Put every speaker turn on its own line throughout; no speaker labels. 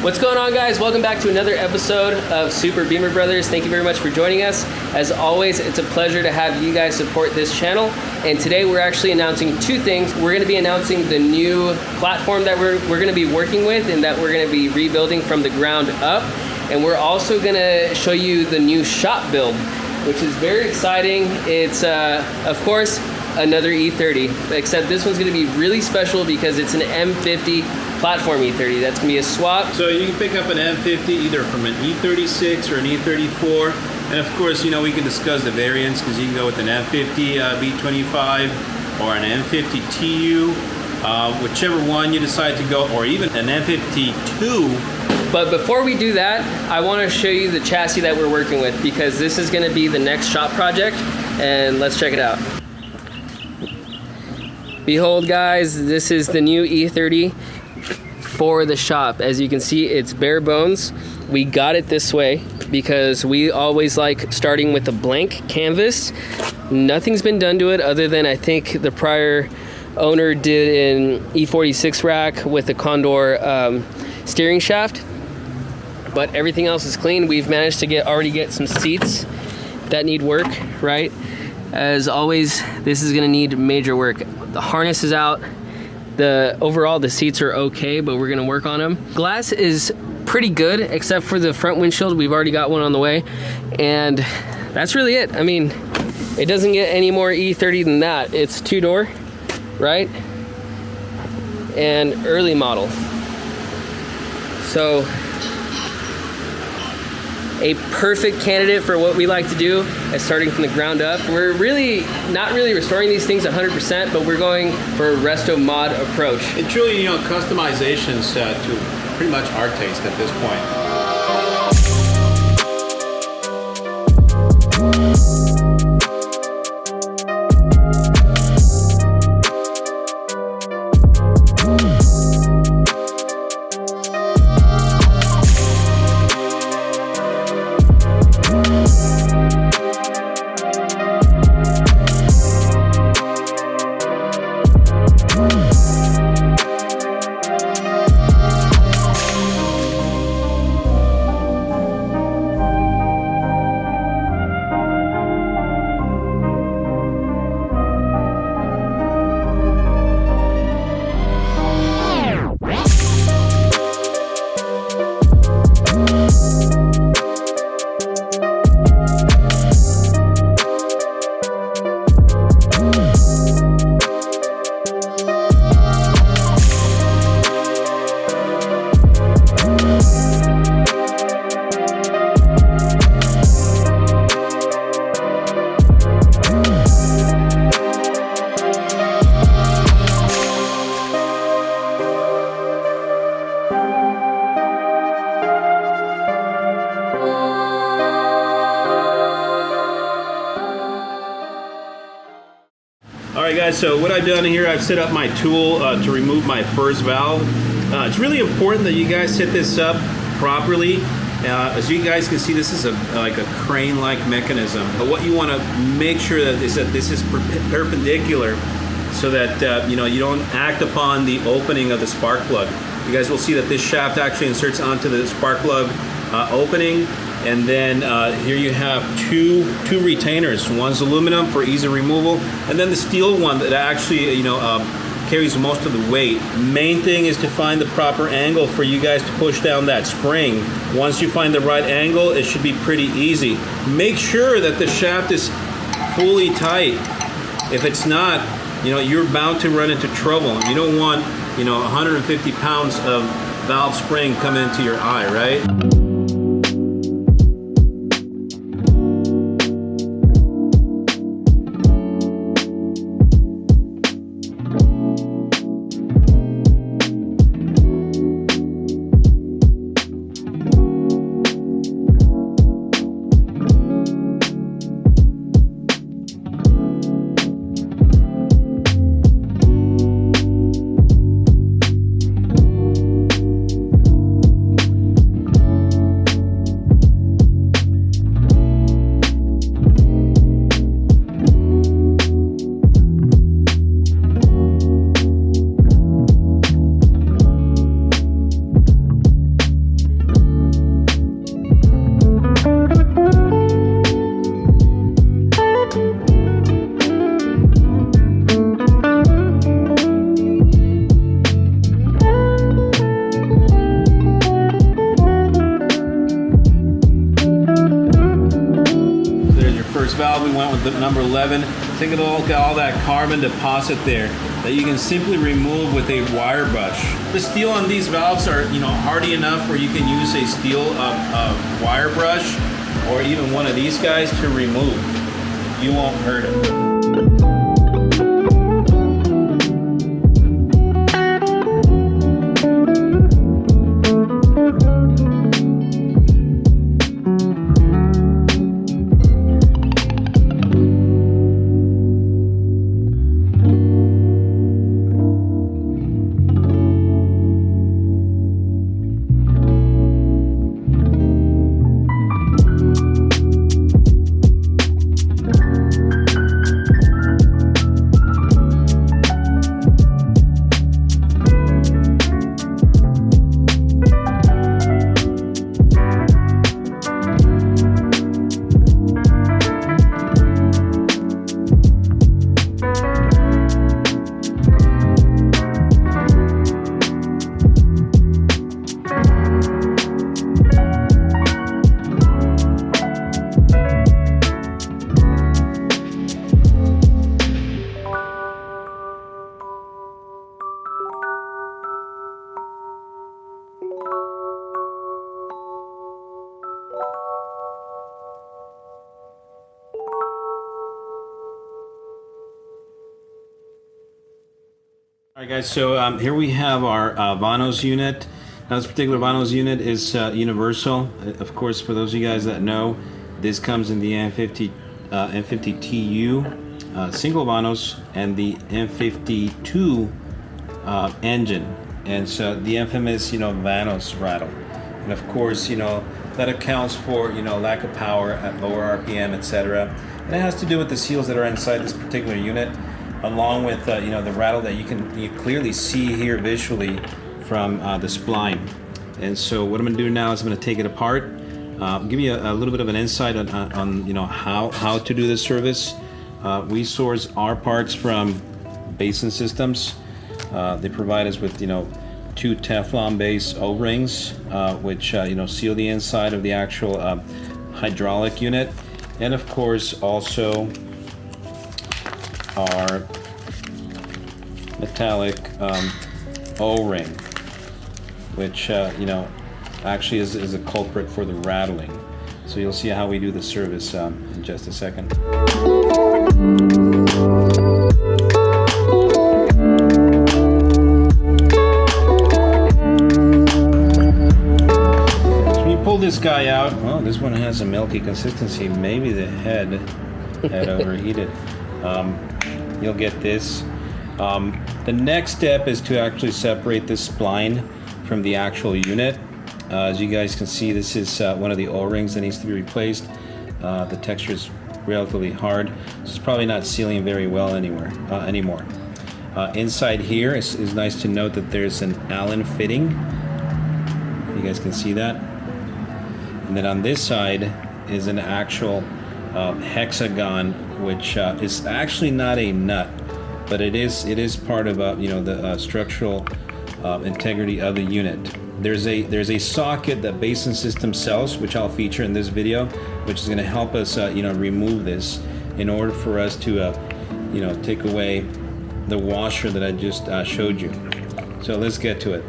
What's going on, guys? Welcome back to another episode of Super Beamer Brothers. Thank you very much for joining us. As always, it's a pleasure to have you guys support this channel. And today we're actually announcing two things. We're going to be announcing the new platform that we're going to be working with and that we're going to be rebuilding from the ground up. And we're also going to show you the new shop build, which is very exciting. It's, of course, another E30, except this one's going to be really special because it's an M50 platform E30. That's going to be a swap.
So you can pick up an M50 either from an E36 or an E34. And of course, you know, we can discuss the variants because you can go with an M50 B25 or an M50 TU, whichever one you decide to go, or even an M50-2.
But before we do that, I want to show you the chassis that we're working with because this is going to be the next shop project, and let's check it out. Behold, guys, this is the new E30 for the shop. As you can see, it's bare bones. We got it this way because we always like starting with a blank canvas. Nothing's been done to it other than I think the prior owner did an E46 rack with a Condor steering shaft, but everything else is clean. We've managed to already get some seats that need work, right? As always, this is gonna need major work. The harness is out. Overall, the seats are okay, but we're gonna work on them. Glass is pretty good, except for the front windshield. We've already got one on the way, and that's really it. I mean, it doesn't get any more E30 than that. It's two-door, right? And early model. So, a perfect candidate for what we like to do as starting from the ground up. We're really not really restoring these things 100%, but we're going for a resto mod approach.
And truly, you know, customizations to pretty much our taste at this point. Alright guys, so what I've done here, I've set up my tool to remove my first valve. It's really important that you guys set this up properly. As you guys can see, this is like a crane-like mechanism. But what you want to make sure is that this is perpendicular so that you know, you don't act upon the opening of the spark plug. You guys will see that this shaft actually inserts onto the spark plug opening. And then here you have two retainers. One's aluminum for easy removal, and then the steel one that actually, you know, carries most of the weight. Main thing is to find the proper angle for you guys to push down that spring. Once you find the right angle, it should be pretty easy. Make sure that the shaft is fully tight. If it's not, you know, you're bound to run into trouble. You don't want, you know, 150 pounds of valve spring coming into your eye, right? number 11. Take a look at all that carbon deposit there that you can simply remove with a wire brush. The steel on these valves are, hardy enough where you can use a steel wire brush or even one of these guys to remove. You won't hurt it. All right, guys, so here we have our VANOS unit. Now, this particular VANOS unit is universal. Of course, for those of you guys that know, this comes in the M50TU single VANOS and the M52 engine. And so the infamous, VANOS rattle. And of course, that accounts for, lack of power at lower RPM, etc. And it has to do with the seals that are inside this particular unit, along with the rattle that you clearly see here visually from the spline. And so what I'm going to do now is I'm going to take it apart, give you a little bit of an insight on how to do this service. We source our parts from Basin Systems. They provide us with 2 Teflon based O-rings, which seal the inside of the actual hydraulic unit, and of course also our metallic O-ring, which actually is a culprit for the rattling. So you'll see how we do the service in just a second. So when you pull this guy out, well, this one has a milky consistency. Maybe the head had overheated. You'll get this. The next step is to actually separate this spline from the actual unit. As you guys can see, this is one of the O-rings that needs to be replaced. The texture is relatively hard, so it's probably not sealing very well anymore. Inside here is nice to note that there's an Allen fitting. You guys can see that. And then on this side is an actual hexagon, which is actually not a nut, but it is part of the structural integrity of the unit. There's a socket that Basin Systems sells, which I'll feature in this video, which is going to help us remove this in order for us to take away the washer that I just showed you. So let's get to it.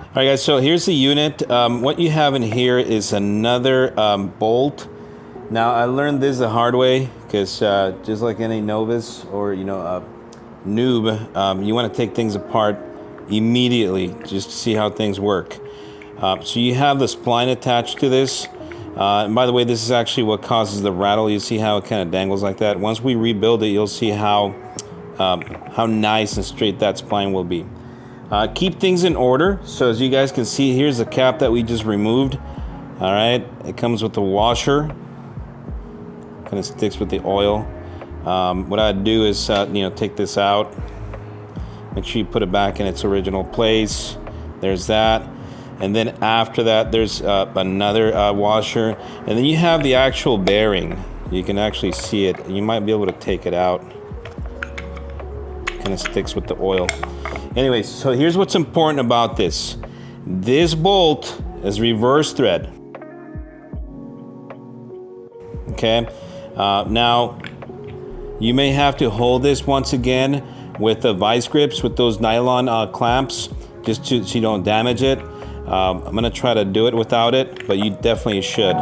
All right, guys, so here's the unit. What you have in here is another bolt. Now, I learned this the hard way because just like any novice or, a noob, you want to take things apart immediately just to see how things work. So you have the spline attached to this. And by the way, this is actually what causes the rattle. You see how it kind of dangles like that. Once we rebuild it, you'll see how nice and straight that spline will be. Keep things in order. So as you guys can see, here's the cap that we just removed. All right, it comes with the washer. Kind of sticks with the oil. What I'd do is, take this out. Make sure you put it back in its original place. There's that. And then after that, there's another washer. And then you have the actual bearing. You can actually see it. You might be able to take it out. Kind of sticks with the oil. Anyway, so here's what's important about this. This bolt is reverse thread. Okay, now you may have to hold this once again with the vice grips, with those nylon clamps, just so you don't damage it. I'm gonna try to do it without it, but you definitely should.